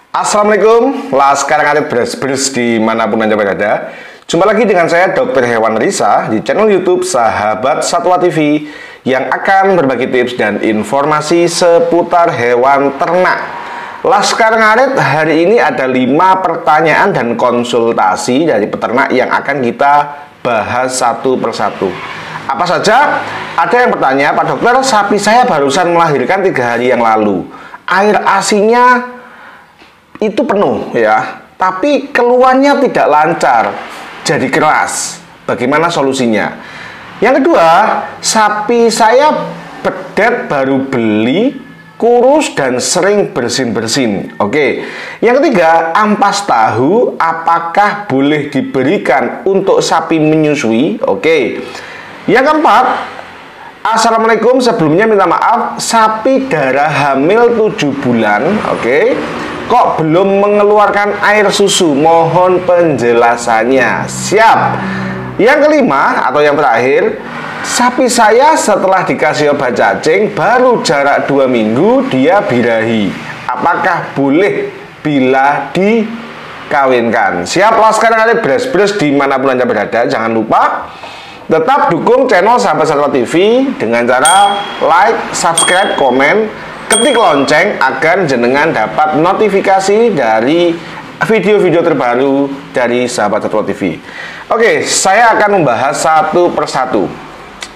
Assalamualaikum, Laskar Ngarit beres-beres dimanapun Anda berada. Jumpa lagi dengan saya Dr. Hewan Risa di channel YouTube Sahabat Satwa TV yang akan berbagi tips dan informasi seputar hewan ternak. Laskar Ngarit hari ini ada 5 pertanyaan dan konsultasi dari peternak yang akan kita bahas satu persatu. Apa saja? Ada yang bertanya, Pak Dokter, sapi saya barusan melahirkan 3 hari yang lalu. Air ASINya itu penuh ya, tapi keluarnya tidak lancar, jadi keras. Bagaimana solusinya? Yang kedua, sapi saya bedet baru beli, kurus dan sering bersin-bersin. Oke. Yang ketiga, ampas tahu apakah boleh diberikan untuk sapi menyusui? Oke. Yang keempat, Assalamualaikum, sebelumnya minta maaf, sapi darah hamil 7 bulan, oke, kok belum mengeluarkan air susu, mohon penjelasannya. Siap. Yang kelima atau yang terakhir, sapi saya setelah dikasih obat cacing baru jarak 2 minggu dia birahi, apakah boleh bila dikawinkan? Siap. Laskar Ngarit beres-beres dimanapun Anda berada. Jangan lupa tetap dukung channel Sahabat Satwa TV dengan cara like, subscribe, komen, ketik lonceng agar jenengan dapat notifikasi dari video-video terbaru dari Sahabat Satwa TV. Oke, saya akan membahas satu persatu.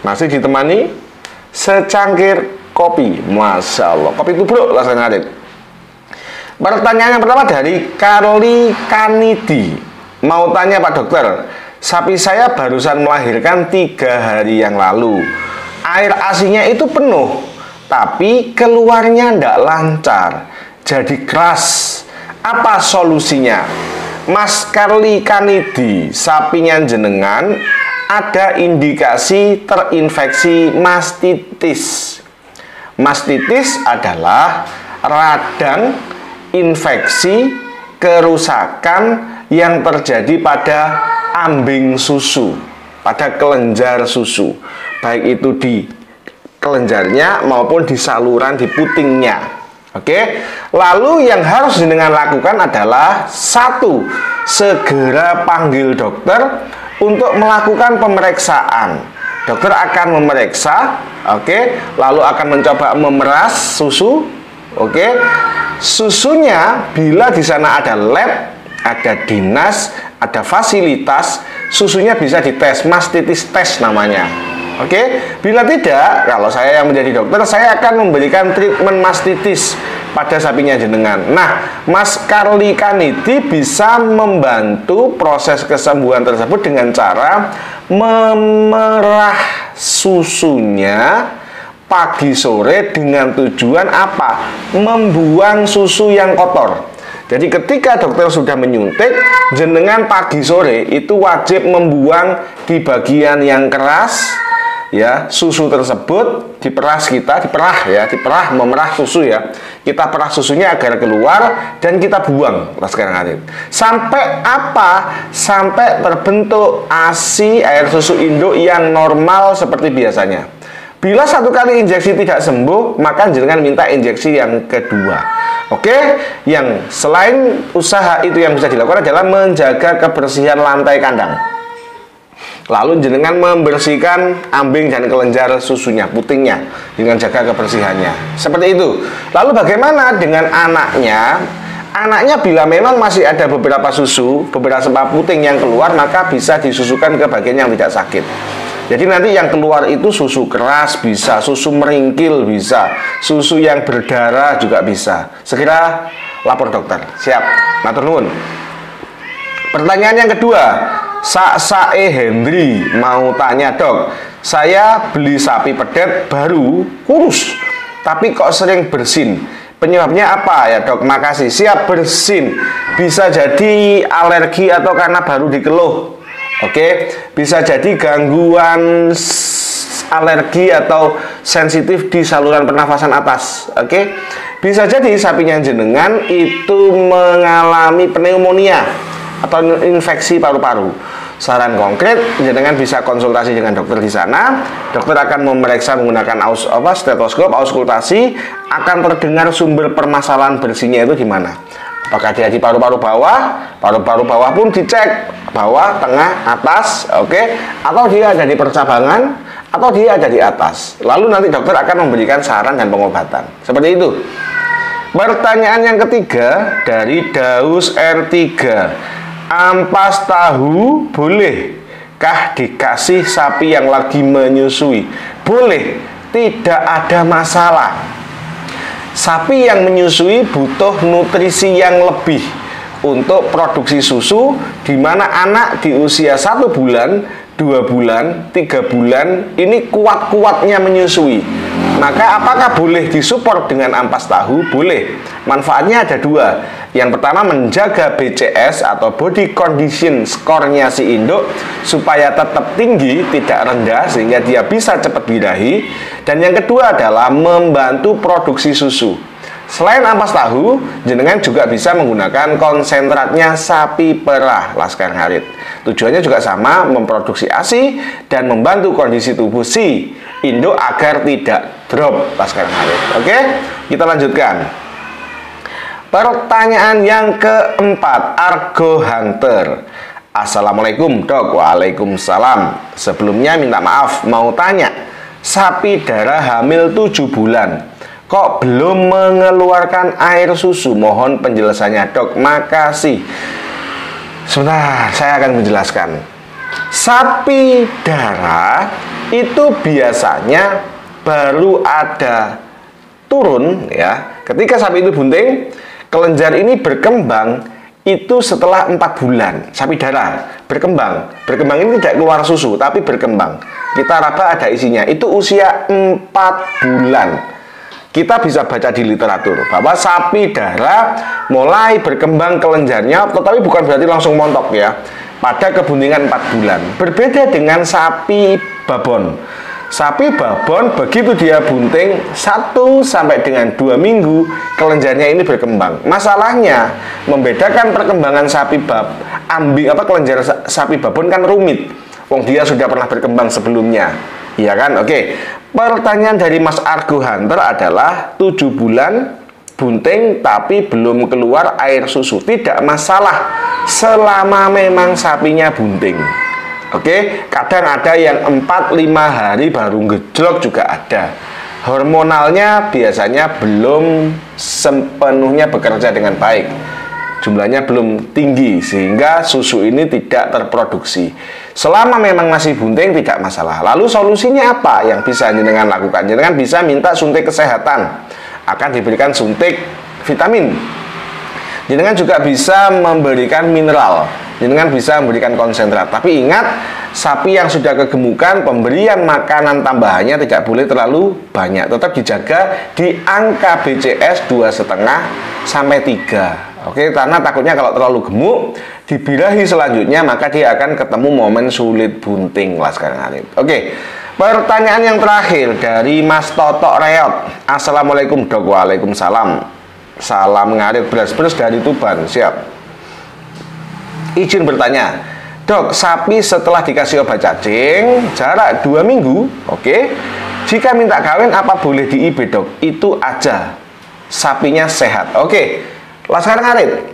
Masih ditemani secangkir kopi. Masya Allah, kopi tubruk Laskar Ngarit. Pertanyaan yang pertama dari Carly Kanidi. Mau tanya, Pak Dokter, sapi saya barusan melahirkan 3 hari yang lalu. Air ASINya itu penuh, tapi keluarnya tidak lancar, jadi keras. Apa solusinya? Mas Carly Kanidi, sapinya jenengan ada indikasi terinfeksi mastitis. Mastitis adalah radang infeksi kerusakan yang terjadi pada ambing susu, pada kelenjar susu, baik itu di kelenjarnya maupun di saluran, di putingnya. Oke. Lalu yang harus jenengan lakukan adalah 1, segera panggil dokter untuk melakukan pemeriksaan. Dokter akan memeriksa, oke, lalu akan mencoba memeras susu, oke. Susunya bila di sana ada lab, ada dinas, ada fasilitas, susunya bisa dites, mastitis tes namanya. Oke, bila tidak, kalau saya yang menjadi dokter, saya akan memberikan treatment mastitis pada sapinya jenengan. Nah, Mas Carly Kanidi bisa membantu proses kesembuhan tersebut dengan cara memerah susunya pagi sore dengan tujuan apa? Membuang susu yang kotor. Jadi ketika dokter sudah menyuntik, jenengan pagi sore itu wajib membuang di bagian yang keras ya, susu tersebut diperas, diperah, memerah susu ya. Kita perah susunya agar keluar dan kita buang sekarang Ngarit. Sampai apa? Sampai terbentuk ASI, air susu induk yang normal seperti biasanya. Bila 1 kali injeksi tidak sembuh, maka jenengan minta injeksi yang kedua. Oke, yang selain usaha itu yang bisa dilakukan adalah menjaga kebersihan lantai kandang. Lalu jenengan membersihkan ambing dan kelenjar susunya, putingnya, dengan jaga kebersihannya. Seperti itu. Lalu bagaimana dengan anaknya? Anaknya bila memang masih ada beberapa susu, beberapa puting yang keluar, maka bisa disusukan ke bagian yang tidak sakit. Jadi nanti yang keluar itu susu keras bisa, susu meringkil bisa, susu yang berdarah juga bisa. Segera lapor dokter. Siap. Matur nuwun. Pertanyaan yang kedua, Sae Henry mau tanya, Dok, saya beli sapi pedet baru kurus, tapi kok sering bersin. Penyebabnya apa ya, Dok? Makasih. Siap. Bersin bisa jadi alergi atau karena baru dikeluh. Oke, bisa jadi gangguan alergi atau sensitif di saluran pernafasan atas. Oke, bisa jadi sapinya jenengan itu mengalami pneumonia atau infeksi paru-paru. Saran konkret, jenengan bisa konsultasi dengan dokter di sana. Dokter akan memeriksa menggunakan stetoskop, auskultasi, akan terdengar sumber permasalahan bersihnya itu di mana. Apakah dia di paru-paru bawah pun dicek, bawah, tengah, atas, oke? Atau dia ada di percabangan, atau dia ada di atas. Lalu nanti dokter akan memberikan saran dan pengobatan. Seperti itu. Pertanyaan yang ketiga dari Daus R3. Ampas tahu bolehkah dikasih sapi yang lagi menyusui? Boleh, tidak ada masalah. Sapi yang menyusui butuh nutrisi yang lebih untuk produksi susu, di mana anak di usia 1 bulan, 2 bulan, 3 bulan ini kuat-kuatnya menyusui. Maka apakah boleh disupport dengan ampas tahu? Boleh. Manfaatnya ada 2. Yang pertama, menjaga BCS atau body condition skornya si induk supaya tetap tinggi, tidak rendah, sehingga dia bisa cepat birahi. Dan yang kedua adalah membantu produksi susu. Selain ampas tahu, jenengan juga bisa menggunakan konsentratnya sapi perah, Laskar Ngarit. Tujuannya juga sama, memproduksi ASI dan membantu kondisi tubuh si induk agar tidak drop, Laskar Ngarit. Oke, kita lanjutkan. Pertanyaan yang keempat, Argo Hunter. Assalamualaikum dok. Waalaikumsalam. Sebelumnya minta maaf, mau tanya, sapi darah hamil 7 bulan kok belum mengeluarkan air susu? Mohon penjelasannya dok, makasih. Sebentar, saya akan menjelaskan. Sapi darah itu biasanya baru ada turun ya, ketika sapi itu bunting. Kelenjar ini berkembang itu setelah 4 bulan. Sapi darah berkembang ini tidak keluar susu tapi berkembang. Kita raba ada isinya, itu usia 4 bulan. Kita bisa baca di literatur bahwa sapi darah mulai berkembang kelenjarnya, tetapi bukan berarti langsung montok ya, pada kebuntingan 4 bulan. Berbeda dengan sapi babon. Sapi babon begitu dia bunting 1 sampai dengan 2 minggu kelenjarnya ini berkembang. Masalahnya membedakan perkembangan sapi kelenjar sapi babon kan rumit. Wong dia sudah pernah berkembang sebelumnya. Iya kan? Oke. Pertanyaan dari Mas Argo Hunter adalah 7 bulan bunting tapi belum keluar air susu. Tidak masalah selama memang sapinya bunting. Oke, kadang ada yang 4-5 hari baru ngejlok juga ada. Hormonalnya biasanya belum sepenuhnya bekerja dengan baik. Jumlahnya belum tinggi sehingga susu ini tidak terproduksi. Selama memang masih bunting tidak masalah. Lalu solusinya apa yang bisa jenengan lakukan? Jenengan bisa minta suntik kesehatan. Akan diberikan suntik vitamin. Jenengan juga bisa memberikan mineral. Jenengan bisa memberikan konsentrat. Tapi ingat, sapi yang sudah kegemukan, pemberian makanan tambahannya tidak boleh terlalu banyak. Tetap dijaga di angka BCS 2,5 sampai 3. Oke, karena takutnya kalau terlalu gemuk, dibirahi selanjutnya maka dia akan ketemu momen sulit bunting, Laskar Ngarit. Oke. Pertanyaan yang terakhir dari Mas Totok Reot. Assalamualaikum dok. Waalaikumsalam. Salam Ngarit beras-beras dari Tuban. Siap. Izin bertanya, dok, sapi setelah dikasih obat cacing jarak 2 minggu, oke, jika minta kawin apa boleh di IB dok? Itu aja, sapinya sehat. Oke, Laskar Ngarit,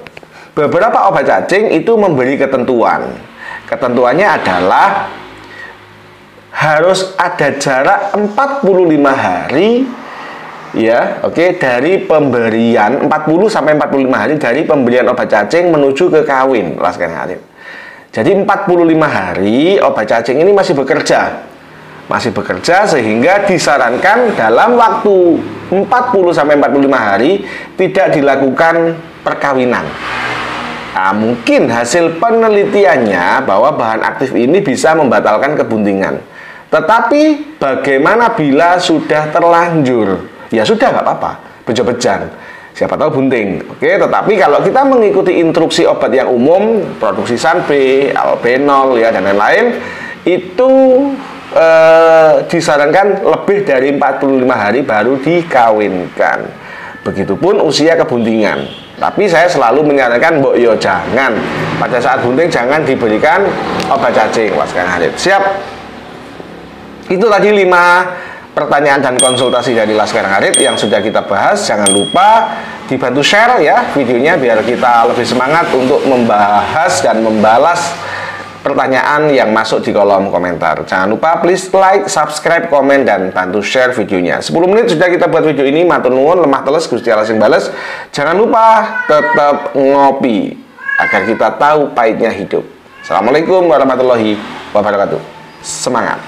beberapa obat cacing itu memberi ketentuan. Ketentuannya adalah harus ada jarak 45 hari ya, oke, dari pemberian 40 sampai 45 hari dari pemberian obat cacing menuju ke kawin, Laskar Ngarit. Jadi 45 hari obat cacing ini masih bekerja. Masih bekerja sehingga disarankan dalam waktu 40 sampai 45 hari tidak dilakukan perkawinan. Nah, mungkin hasil penelitiannya bahwa bahan aktif ini bisa membatalkan kebuntingan. Tetapi bagaimana bila sudah terlanjur? Ya sudah, nggak apa-apa, bejo-bejan, siapa tahu bunting. Oke, tetapi kalau kita mengikuti instruksi obat yang umum, produksi San B, albenol ya dan lain-lain, itu disarankan lebih dari 45 hari baru dikawinkan. Begitupun usia kebuntingan. Tapi saya selalu menyarankan mbok yo jangan pada saat bunting jangan diberikan obat cacing, Laskar Ngarit. Siap. Itu tadi 5 pertanyaan dan konsultasi dari Laskar Ngarit yang sudah kita bahas. Jangan lupa dibantu share ya videonya biar kita lebih semangat untuk membahas dan membalas pertanyaan yang masuk di kolom komentar. Jangan lupa please like, subscribe, komen, dan bantu share videonya. 10 menit sudah kita buat video ini. Matur nuwun, lemah teles Gusti Allah sing bales. Jangan lupa tetap ngopi agar kita tahu pahitnya hidup. Assalamualaikum warahmatullahi wabarakatuh. Semangat.